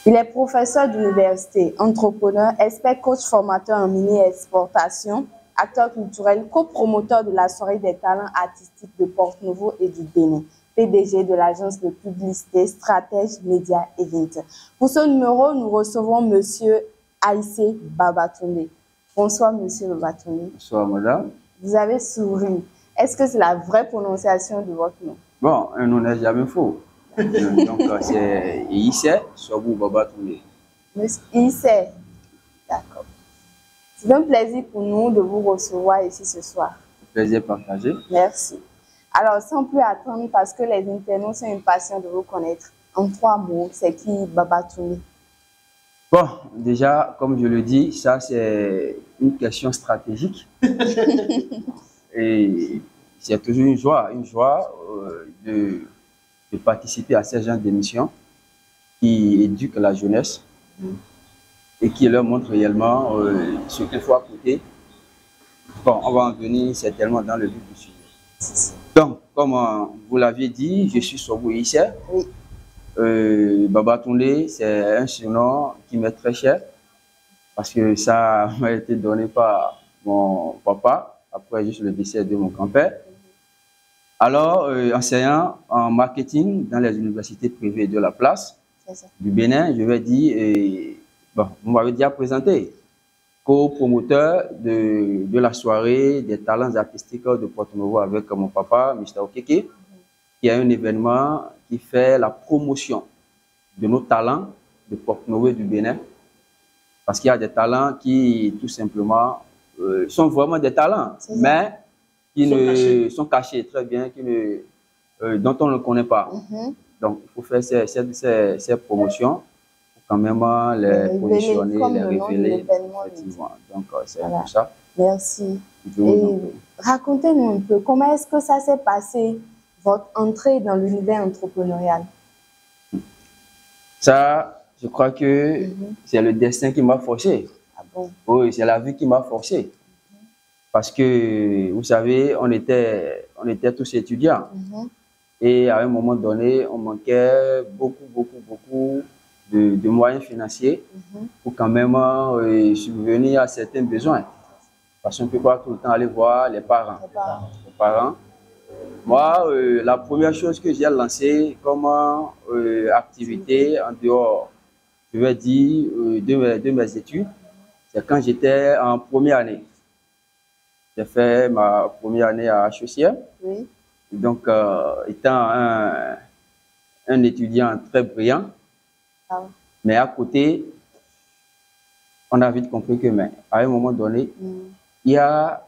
Il est professeur d'université, entrepreneur, expert coach formateur en mini-exportation, acteur culturel, copromoteur de la soirée des talents artistiques de Porto-Novo et du Bénin, PDG de l'agence de publicité Stratège Média Event. Pour ce numéro, nous recevons Monsieur Aïssé Babatunde. Bonsoir Monsieur Babatunde. Bonsoir Madame. Vous avez souri. Est-ce que c'est la vraie prononciation de votre nom? Bon, un nom n'est jamais faux. Donc c'est Aïssé Sobou Babatunde. Monsieur Aïssé. D'accord. C'est un plaisir pour nous de vous recevoir ici ce soir. Plaisir partagé. Merci. Alors, sans plus attendre, parce que les internautes sont impatients de vous connaître, en 3 mots, c'est qui Babatunde? Bon, déjà, comme je le dis, ça c'est une question stratégique. Et c'est toujours une joie de participer à ces genres d'émissions qui éduquent la jeunesse et qui leur montrent réellement ce qu'il faut écouter. Bon, on va en venir certainement dans le vif du sujet. Donc, comme vous l'aviez dit, je suis Sobou Aïssé. Oui. Babatunde, c'est un surnom qui m'est très cher parce que ça m'a été donné par mon papa après juste le décès de mon grand-père. Alors, enseignant en marketing dans les universités privées de la place du Bénin, je vais dire, bon, vous m'avez déjà présenté, co-promoteur de la soirée des talents artistiques de Porto-Novo avec mon papa, Mr. Okeke, qui a un événement qui fait la promotion de nos talents de Porto-Novo et du Bénin. Parce qu'il y a des talents qui, tout simplement, sont vraiment des talents, mais qui sont cachés très bien, dont on ne connaît pas. Donc, il faut faire ces promotions pour quand même les positionner, les révéler. Donc, c'est voilà. Tout ça. Merci. Et racontez-nous un peu, comment est-ce que ça s'est passé, votre entrée dans l'univers entrepreneurial? Ça, je crois que c'est le destin qui m'a forcé. Ah bon? Oui, c'est la vie qui m'a forcé. Parce que, vous savez, on était tous étudiants. Et à un moment donné, on manquait beaucoup de moyens financiers pour quand même subvenir à certains besoins. Parce qu'on ne peut pas tout le temps aller voir les parents. Moi, la première chose que j'ai lancée comme activité en dehors, je vais dire, de mes études, c'est quand j'étais en première année. J'ai fait ma première année à HECM. Oui. Donc, étant un étudiant très brillant, mais à côté, on a vite compris que, mais, à un moment donné, il y a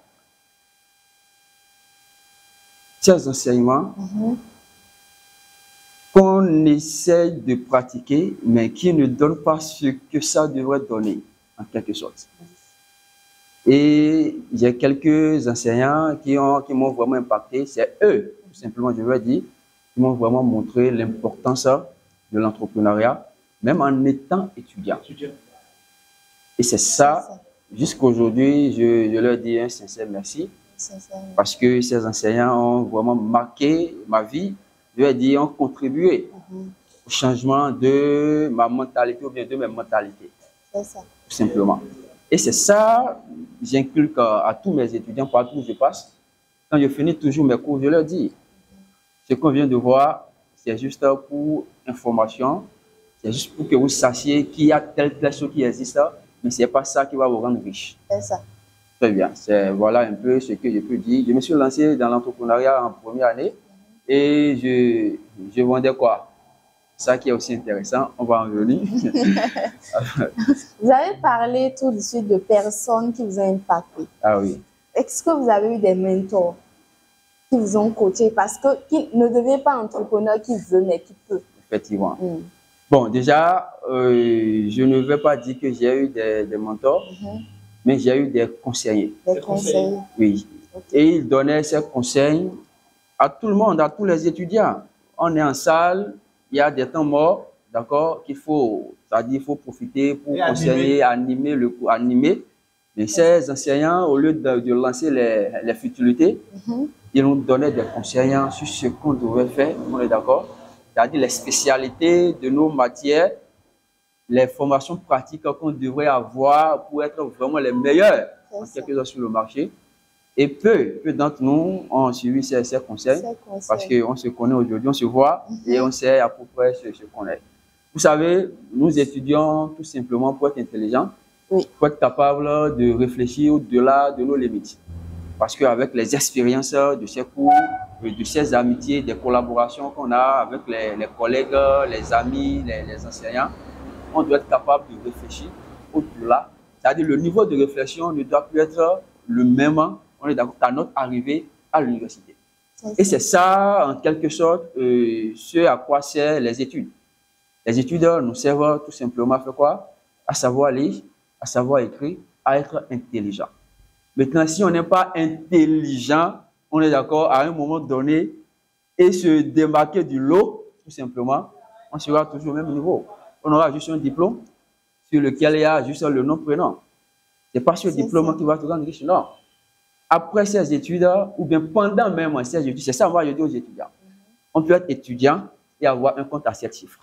ces enseignements qu'on essaie de pratiquer, mais qui ne donnent pas ce que ça devrait donner, en quelque sorte. Et j'ai quelques enseignants qui m'ont vraiment impacté. C'est eux, tout simplement, je veux dire, qui m'ont vraiment montré l'importance de l'entrepreneuriat, même en étant étudiant. Et c'est ça, jusqu'à aujourd'hui, je leur dis un sincère merci. Parce que ces enseignants ont vraiment marqué ma vie, je veux dire, ont contribué au changement de ma mentalité ou bien de mes mentalités. C'est ça. Tout simplement. Et c'est ça, j'inculque à tous mes étudiants partout où je passe. Quand je finis toujours mes cours, je leur dis, ce qu'on vient de voir, c'est juste pour information, c'est juste pour que vous sachiez qu'il y a telle chose qui existe, mais ce n'est pas ça qui va vous rendre riche. C'est ça. Très bien, voilà un peu ce que je peux dire. Je me suis lancé dans l'entrepreneuriat en première année et je vendais quoi? Ça qui est aussi intéressant, on va en venir. Vous avez parlé tout de suite de personnes qui vous ont impacté. Ah oui. Est-ce que vous avez eu des mentors qui vous ont coaché? Parce que qui ne devient pas entrepreneur qui veut, mais qui peut. Effectivement. Bon, déjà, je ne vais pas dire que j'ai eu des mentors, mais j'ai eu des conseillers. Des conseillers? Oui. Okay. Et ils donnaient ces conseils à tout le monde, à tous les étudiants. On est en salle. Il y a des temps morts, d'accord, qu'il faut, c'est-à-dire il faut profiter pour conseiller, animer le cours, animer. Mais ces enseignants, au lieu de lancer les futilités, ils nous donnaient des conseils sur ce qu'on devait faire, on est d'accord? C'est-à-dire les spécialités de nos matières, les formations pratiques qu'on devrait avoir pour être vraiment les meilleurs en quelque sorte sur le marché. Et peu d'entre nous ont suivi ces conseils parce qu'on se connaît aujourd'hui, on se voit et on sait à peu près ce qu'on est. Vous savez, nous étudions tout simplement pour être intelligents, pour être capable de réfléchir au-delà de nos limites. Parce qu'avec les expériences de ces cours, de ces amitiés, des collaborations qu'on a avec les collègues, les amis, les enseignants, on doit être capable de réfléchir au-delà. C'est-à-dire le niveau de réflexion ne doit plus être le même, on est d'accord, qu'à notre arrivée à l'université. Et c'est ça, en quelque sorte, ce à quoi servent les études. Les études nous servent tout simplement à faire quoi? À savoir lire, à savoir écrire, à être intelligent. Maintenant, si on n'est pas intelligent, on est d'accord, à un moment donné, et se démarquer du lot, tout simplement, on sera toujours au même niveau. On aura juste un diplôme sur lequel il y a juste le nom prénom. Ce n'est pas ce diplôme qui va te rendre riche, non. Après ces études, ou bien pendant même ces études, c'est ça moi je dis aux étudiants. On peut être étudiant et avoir un compte à 7 chiffres.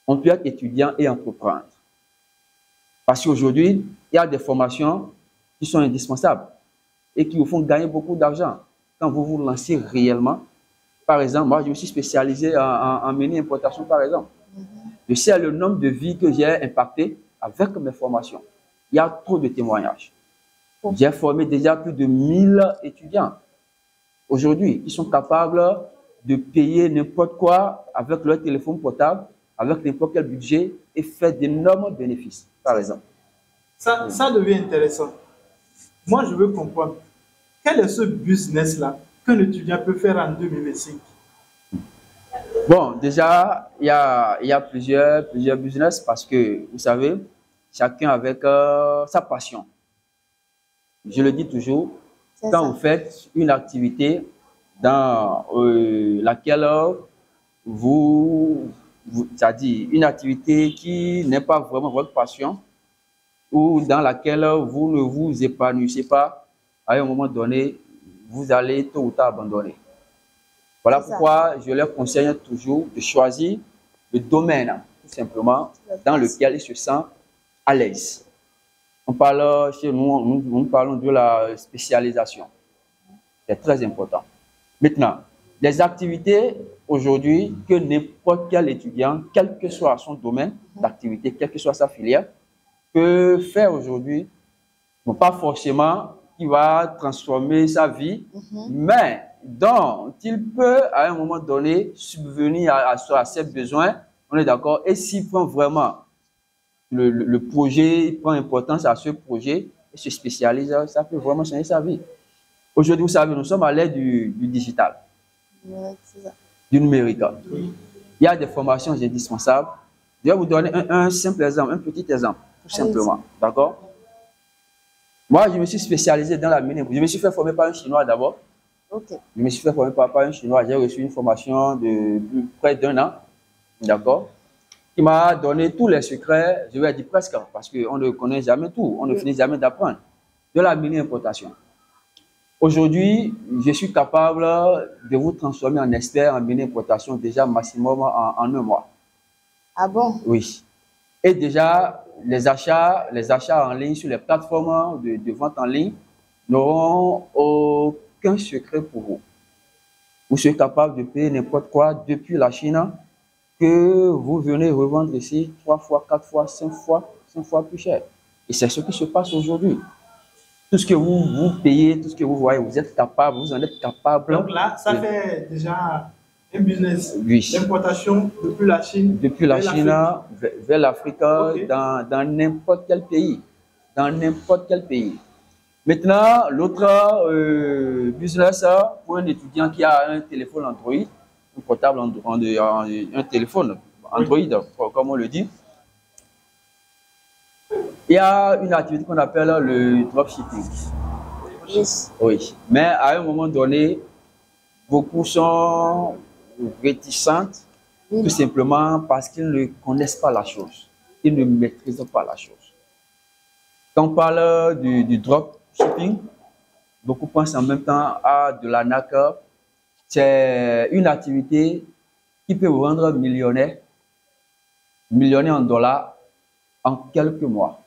On peut être étudiant et entreprendre. Parce qu'aujourd'hui, il y a des formations qui sont indispensables et qui vous font gagner beaucoup d'argent quand vous vous lancez réellement. Par exemple, moi, je me suis spécialisé en mini-importation, par exemple. Je sais le nombre de vies que j'ai impactées avec mes formations. Il y a trop de témoignages. J'ai formé déjà plus de 1000 étudiants aujourd'hui qui sont capables de payer n'importe quoi avec leur téléphone portable, avec n'importe quel budget et faire d'énormes bénéfices, par exemple. Ça devient intéressant. Moi, je veux comprendre. Quel est ce business-là qu'un étudiant peut faire en 2025? Bon, déjà, il y a plusieurs business parce que, vous savez, chacun avec sa passion. Je le dis toujours, quand vous faites une activité dans laquelle c'est-à-dire une activité qui n'est pas vraiment votre passion ou dans laquelle vous ne vous épanouissez pas, à un moment donné, vous allez tôt ou tard abandonner. Voilà pourquoi je leur conseille toujours de choisir le domaine, tout simplement, dans lequel ils se sentent à l'aise. On parle chez nous, nous parlons de la spécialisation. C'est très important. Maintenant, les activités aujourd'hui que n'importe quel étudiant, quel que soit son domaine d'activité, quelle que soit sa filière, peut faire aujourd'hui, non pas forcément qui va transformer sa vie, mais dont il peut à un moment donné subvenir à ses besoins, on est d'accord, et s'il prend vraiment le projet, il prend importance à ce projet et se spécialise, ça peut vraiment changer sa vie. Aujourd'hui, vous savez, nous sommes à l'ère du digital, du numérique. Il y a des formations indispensables. Je vais vous donner un simple exemple, un petit exemple, tout simplement. D'accord? Moi, je me suis spécialisé dans la mine. Je me suis fait former par un Chinois d'abord. Je me suis fait former par un Chinois. J'ai reçu une formation de près d'1 an. D'accord? Qui m'a donné tous les secrets, je vais dire presque, parce qu'on ne connaît jamais tout, on ne finit jamais d'apprendre, de la mini-importation. Aujourd'hui, je suis capable de vous transformer en expert en mini-importation déjà maximum en 1 mois. Ah bon? Oui. Et déjà, les achats en ligne sur les plateformes de vente en ligne n'auront aucun secret pour vous. Vous serez capable de payer n'importe quoi depuis la Chine que vous venez revendre ici 3 fois, 4 fois, 5 fois plus cher. Et c'est ce qui se passe aujourd'hui. Tout ce que vous payez, tout ce que vous voyez, vous êtes capable, vous en êtes capable. Donc là, ça fait déjà un business d'importation depuis la Chine. Depuis la Chine vers l'Afrique, dans n'importe quel pays. Dans n'importe quel pays. Maintenant, l'autre business pour un étudiant qui a un téléphone Android, un portable, un téléphone Android, comme on le dit. Il y a une activité qu'on appelle le dropshipping. Oui. Mais à un moment donné, beaucoup sont réticentes, tout simplement parce qu'ils ne connaissent pas la chose. Ils ne maîtrisent pas la chose. Quand on parle du dropshipping, beaucoup pensent en même temps à de l'arnaque. C'est une activité qui peut vous rendre millionnaire en dollars en quelques mois.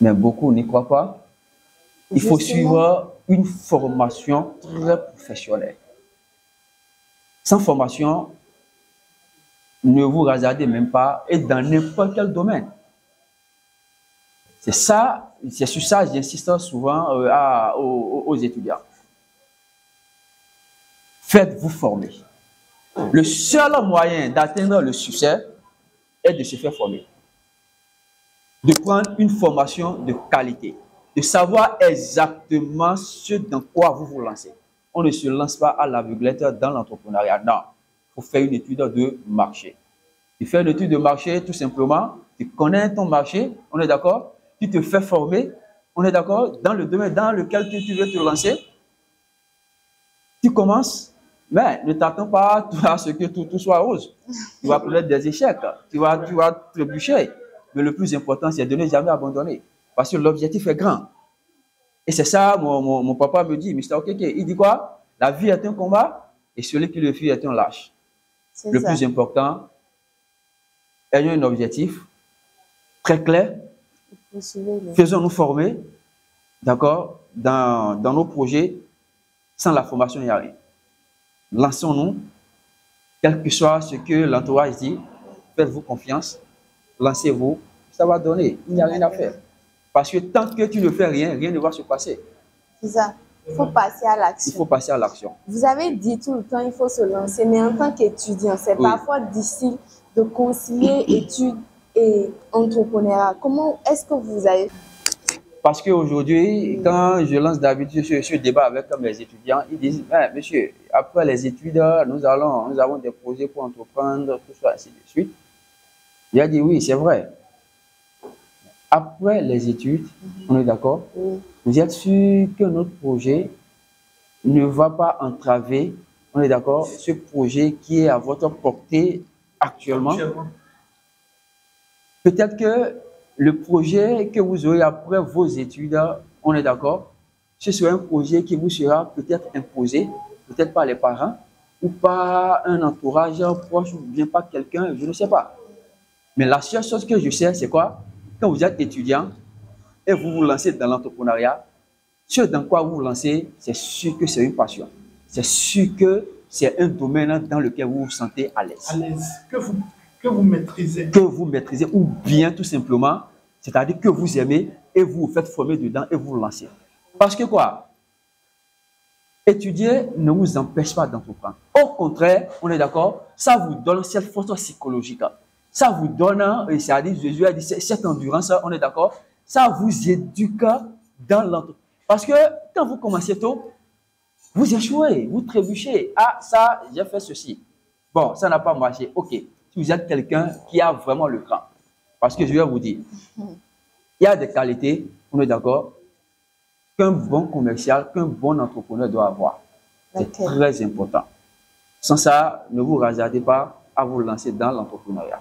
Mais beaucoup n'y croient pas. Il faut suivre une formation très professionnelle. Sans formation, ne vous hasardez même pas et dans n'importe quel domaine. C'est sur ça que j'insiste souvent aux étudiants. Faites-vous former. Le seul moyen d'atteindre le succès est de se faire former. De prendre une formation de qualité. De savoir exactement ce dans quoi vous vous lancez. On ne se lance pas à l'aveuglette dans l'entrepreneuriat. Non. Il faut faire une étude de marché. Tu fais une étude de marché tout simplement. Tu connais ton marché. On est d'accord? Tu te fais former. On est d'accord? Dans le domaine dans lequel tu veux te lancer. Tu commences. Mais ne t'attends pas à ce que tout soit rose. Tu vas connaître des échecs. Tu vas trébucher. Mais le plus important, c'est de ne jamais abandonner. Parce que l'objectif est grand. Et c'est ça, mon papa me dit, Mr. Okeke, il dit quoi? La vie est un combat et celui qui le fuit est un lâche. Le plus important, ayons un objectif très clair. Faisons-nous former, d'accord, dans nos projets. Sans la formation, il n'y a rien. Lançons-nous, quel que soit ce que l'entourage dit, faites-vous confiance, lancez-vous, ça va donner, il n'y a rien à faire. Parce que tant que tu ne fais rien, rien ne va se passer. C'est ça, il faut passer à l'action. Il faut passer à l'action. Vous avez dit tout le temps, il faut se lancer, mais en tant qu'étudiant, c'est parfois difficile de concilier études et entrepreneuriat. Comment est-ce que vous avez... Parce qu'aujourd'hui, quand je lance d'habitude ce débat avec mes étudiants, ils disent, monsieur, après les études, nous avons des projets pour entreprendre, tout ça, ainsi de suite. Il a dit, oui, c'est vrai. Après les études, on est d'accord, vous êtes sûr que notre projet ne va pas entraver, on est d'accord, ce projet qui est à votre portée actuellement. Peut-être que le projet que vous aurez après vos études, on est d'accord, ce sera un projet qui vous sera peut-être imposé, peut-être par les parents, ou par un entourage proche, ou bien par quelqu'un, je ne sais pas. Mais la seule chose que je sais, c'est quoi? Quand vous êtes étudiant et vous vous lancez dans l'entrepreneuriat, ce dans quoi vous vous lancez, c'est sûr que c'est une passion. C'est sûr que c'est un domaine dans lequel vous vous sentez à l'aise. À l'aise, que vous maîtrisez. Que vous maîtrisez, ou bien tout simplement, c'est-à-dire que vous aimez et vous vous faites former dedans et vous vous lancez. Parce que quoi? Étudier ne vous empêche pas d'entreprendre. Au contraire, on est d'accord, ça vous donne cette force psychologique. Ça vous donne, c'est-à-dire Jésus a dit cette endurance, on est d'accord, ça vous éduque dans l'entrepreneuriat. Parce que quand vous commencez tôt, vous échouez, vous trébuchez. Ah, ça, j'ai fait ceci. Bon, ça n'a pas marché. Ok, si vous êtes quelqu'un qui a vraiment le cran, parce que je vais vous dire, il y a des qualités, on est d'accord, qu'un bon commercial, qu'un bon entrepreneur doit avoir. C'est très important. Sans ça, ne vous hasardez pas à vous lancer dans l'entrepreneuriat.